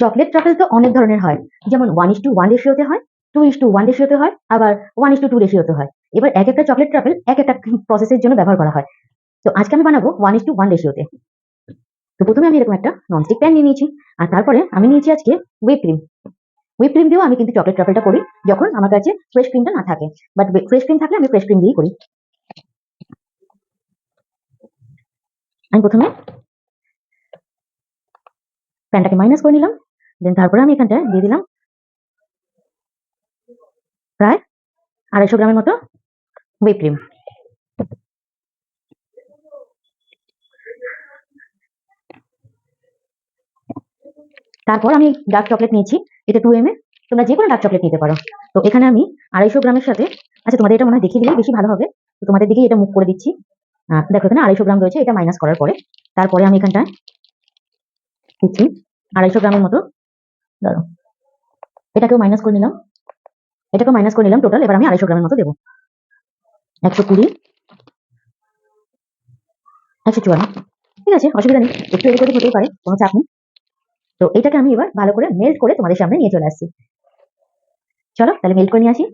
Chocolate truffle তো অনেক ধরনের হয়, যেমন 1:1 রেশিওতে হয়, 2:1 রেশিওতে হয়, আবার 1:2 রেশিওতে হয়। এবার এক একটা চকলেট ট্রাফেল এক একটা প্রসেসের জন্য ব্যবহার করা হয়। তো আজকে আমি বানাবো 1:1 রেশিওতে। তো প্রথমে আমি এরকম একটা ননস্টিক প্যান নিয়ে নিয়েছি, আর তারপরে আমি নিয়েছি আজকে হুইপ ক্রিম। হুইপ ক্রিম দিয়েও আমি কিন্তু চকলেট ট্রাফেলটা করি যখন আমার কাছে ফ্রেশ ক্রিমটা না থাকে, বাট ফ্রেশ ক্রিম থাকলে আমি ফ্রেশ ক্রিম দিয়েই করি। আমি প্রথমে প্যানটাকে মাইনাস করে নিলাম, দেন তারপরে আমি এখানটায় দিয়ে দিলাম প্রায় 250 গ্রামের মতো হুইপ ক্রিম। তারপর আমি ডার্ক চকলেট নিয়েছি, এটা 2 ml, তোমরা যে কোনো ডার্ক চকলেট নিতে পারো। তো এখানে আমি 250 গ্রামের সাথে, আচ্ছা তোমাদের এটা মনে হয় দেখিয়ে দিলে বেশি ভালো হবে, তো তোমাদের দিকে এটা মুভ করে দিচ্ছি। দেখো এখানে 250 গ্রাম রয়েছে, এটা মাইনাস করার পরে। তারপরে আমি এখানটায় দিচ্ছি 250 গ্রামের মতো, ধরো এটাকেও মাইনাস করে নিলাম, এটাকেও মাইনাস করে নিলাম টোটাল। এবার আমি 250 গ্রামের মতো দেবো, 120, 154। ঠিক আছে, অসুবিধা নেই, একটু এদিক ওদিক হতেই পারে, কোনো চাপ নেই। তো এটাকে আমি এবার ভালো করে মেল্ট করে তোমাদের সামনে নিয়ে চলে আসছি। চলো তাহলে মেল্ট করে নিয়ে আসি।